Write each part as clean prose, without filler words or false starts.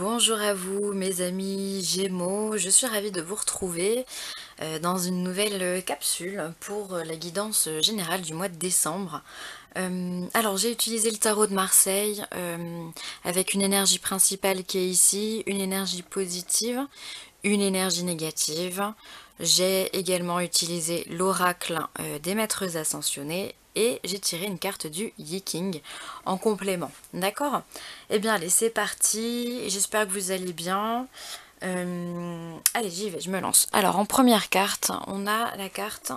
Bonjour à vous mes amis Gémeaux, je suis ravie de vous retrouver dans une nouvelle capsule pour la guidance générale du mois de décembre. Alors j'ai utilisé le tarot de Marseille avec une énergie principale qui est ici, une énergie positive, une énergie négative. J'ai également utilisé l'oracle des maîtres ascensionnés et j'ai tiré une carte du Yi-King en complément. D'accord? Eh bien allez, c'est parti. J'espère que vous allez bien. Allez, j'y vais, je me lance. Alors en première carte, on a la carte,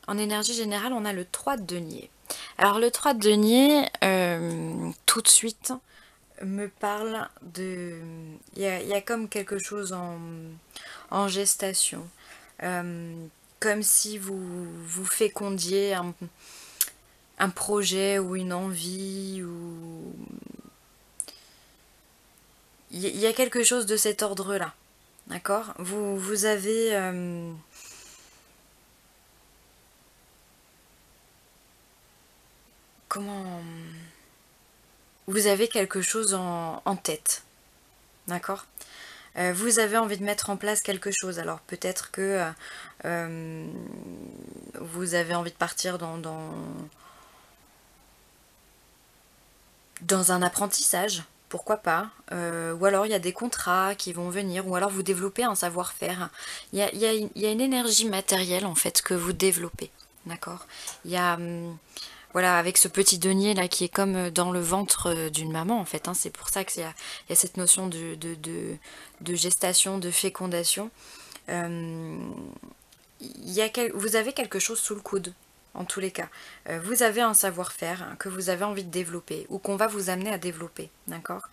en énergie générale, on a le 3 de denier. Alors le 3 de denier, tout de suite, me parle de... Il y a comme quelque chose en gestation. Comme si vous fécondiez un projet ou une envie, ou... Il y a quelque chose de cet ordre-là. D'accord? Vous avez... comment... Vous avez quelque chose en tête. D'accord? Vous avez envie de mettre en place quelque chose. Alors peut-être que vous avez envie de partir dans un apprentissage, pourquoi pas. Ou alors il y a des contrats qui vont venir, ou alors vous développez un savoir-faire. Il y a une énergie matérielle en fait que vous développez. D'accord? Il y a... voilà, avec ce petit denier là qui est comme dans le ventre d'une maman en fait, hein, c'est pour ça qu'il y a cette notion de gestation, de fécondation. Euh, vous avez quelque chose sous le coude, en tous les cas. Vous avez un savoir-faire que vous avez envie de développer, ou qu'on va vous amener à développer, d'accord?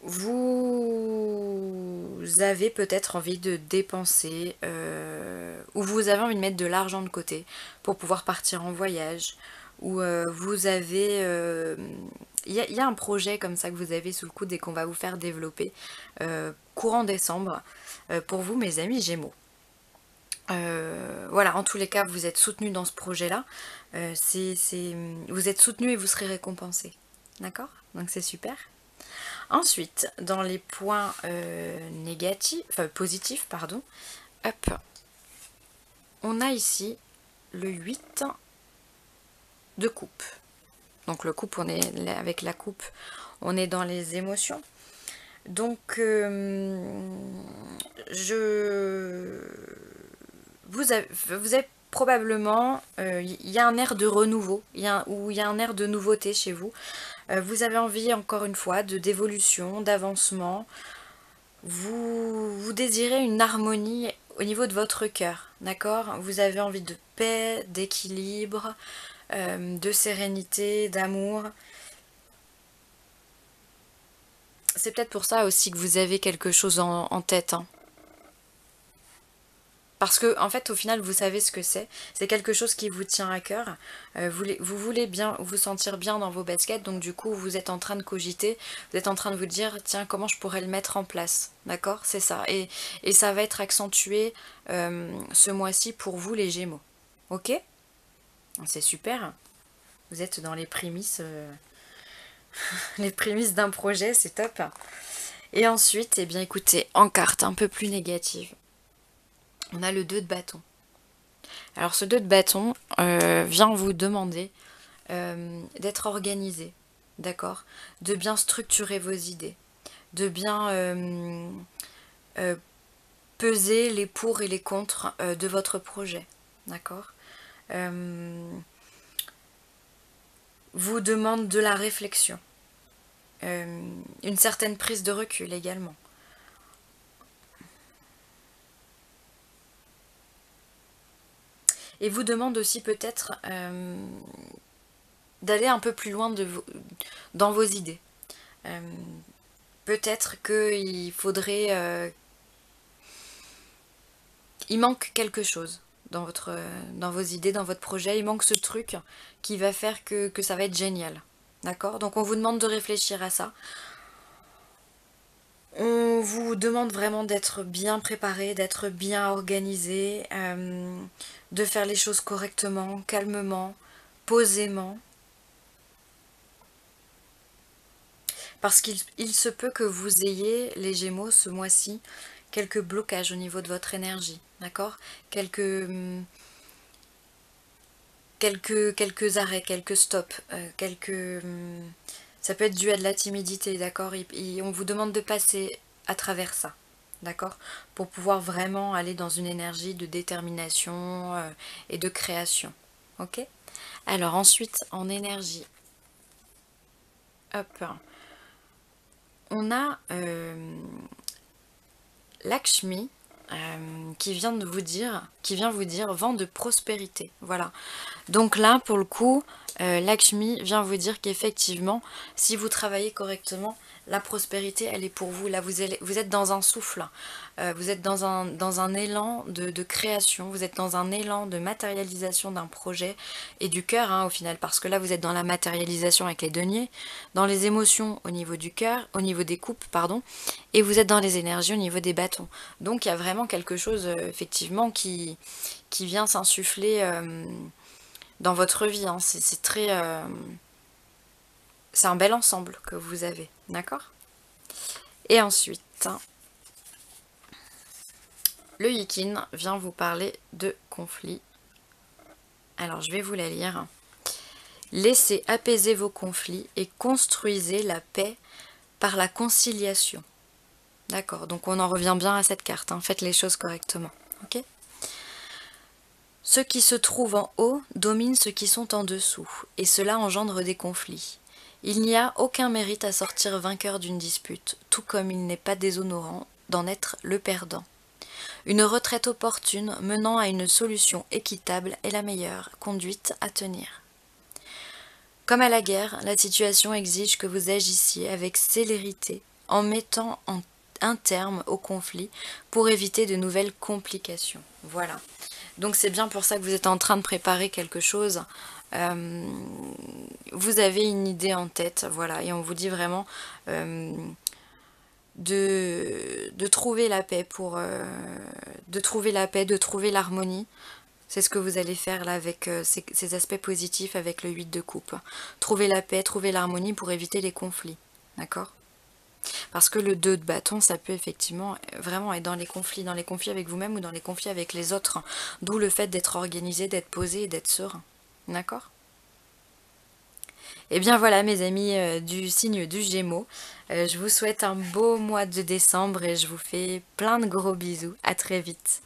Vous avez peut-être envie de dépenser, ou vous avez envie de mettre de l'argent de côté pour pouvoir partir en voyage, ou vous avez... il y a un projet comme ça que vous avez sous le coude et qu'on va vous faire développer courant décembre pour vous mes amis Gémeaux. Voilà, en tous les cas, vous êtes soutenus dans ce projet-là. Vous êtes soutenus et vous serez récompensés. D'accord? Donc c'est super. Ensuite, dans les points négatifs, enfin positifs, pardon, hop, on a ici le 8 de coupe. Donc le coupe, on est avec la coupe, on est dans les émotions. Donc vous avez probablement, il y a un air de renouveau, ou il y a un air de nouveauté chez vous. Vous avez envie, encore une fois, d'évolution, d'avancement. Vous désirez une harmonie au niveau de votre cœur, d'accord? Vous avez envie de paix, d'équilibre, de sérénité, d'amour. C'est peut-être pour ça aussi que vous avez quelque chose en tête, hein. Parce que, en fait, au final, vous savez ce que c'est. C'est quelque chose qui vous tient à cœur. Vous voulez bien vous sentir bien dans vos baskets. Donc, du coup, vous êtes en train de cogiter. Vous êtes en train de vous dire, tiens, comment je pourrais le mettre en place. D'accord? C'est ça. Et ça va être accentué ce mois-ci pour vous, les Gémeaux. Ok? C'est super. Vous êtes dans les prémices, les prémices d'un projet. C'est top. Et ensuite, eh bien, écoutez, en carte un peu plus négative, on a le 2 de bâton. Alors ce 2 de bâton vient vous demander d'être organisé, d'accord? De bien structurer vos idées, de bien peser les pour et les contre de votre projet, d'accord? Vous demande de la réflexion, une certaine prise de recul également. Et vous demande aussi peut-être d'aller un peu plus loin dans vos idées. Peut-être qu'il faudrait... il manque quelque chose dans vos idées, dans votre projet. Il manque ce truc qui va faire que ça va être génial. D'accord? Donc on vous demande de réfléchir à ça. On vous demande vraiment d'être bien préparé, d'être bien organisé, de faire les choses correctement, calmement, posément. Parce qu'il se peut que vous ayez, les Gémeaux, ce mois-ci, quelques blocages au niveau de votre énergie, d'accord? Quelques arrêts, quelques stops, ça peut être dû à de la timidité, d'accord? Et on vous demande de passer à travers ça, d'accord? Pour pouvoir vraiment aller dans une énergie de détermination et de création, ok? Alors ensuite, en énergie, hop, on a Lakshmi qui vient vous dire vent de prospérité, voilà. Donc là, pour le coup, Lakshmi vient vous dire qu'effectivement, si vous travaillez correctement, la prospérité, elle est pour vous. Là, vous êtes dans un souffle, vous êtes dans un élan de création, vous êtes dans un élan de matérialisation d'un projet et du cœur, hein, au final, parce que là, vous êtes dans la matérialisation avec les deniers, dans les émotions au niveau du cœur, au niveau des coupes, pardon, et vous êtes dans les énergies au niveau des bâtons. Donc, il y a vraiment quelque chose, effectivement, qui vient s'insuffler dans votre vie, hein. C'est très... c'est un bel ensemble que vous avez, d'accord? Et ensuite, le Yikin vient vous parler de conflit. Alors, je vais vous la lire. Laissez apaiser vos conflits et construisez la paix par la conciliation. D'accord, donc on en revient bien à cette carte, hein. Faites les choses correctement, ok? Ceux qui se trouvent en haut dominent ceux qui sont en dessous, et cela engendre des conflits. Il n'y a aucun mérite à sortir vainqueur d'une dispute, tout comme il n'est pas déshonorant d'en être le perdant. Une retraite opportune menant à une solution équitable est la meilleure conduite à tenir. Comme à la guerre, la situation exige que vous agissiez avec célérité en mettant un terme au conflit pour éviter de nouvelles complications. Voilà. Donc c'est bien pour ça que vous êtes en train de préparer quelque chose. Vous avez une idée en tête, voilà, et on vous dit vraiment de trouver la paix de trouver la paix, de trouver l'harmonie. C'est ce que vous allez faire là avec ces aspects positifs avec le 8 de coupe. Trouver la paix, trouver l'harmonie pour éviter les conflits, d'accord? Parce que le 2 de bâton, ça peut effectivement vraiment être dans les conflits avec vous-même ou dans les conflits avec les autres. D'où le fait d'être organisé, d'être posé et d'être serein. D'accord? Et bien voilà mes amis du signe du Gémeaux. Je vous souhaite un beau mois de décembre et je vous fais plein de gros bisous. À très vite.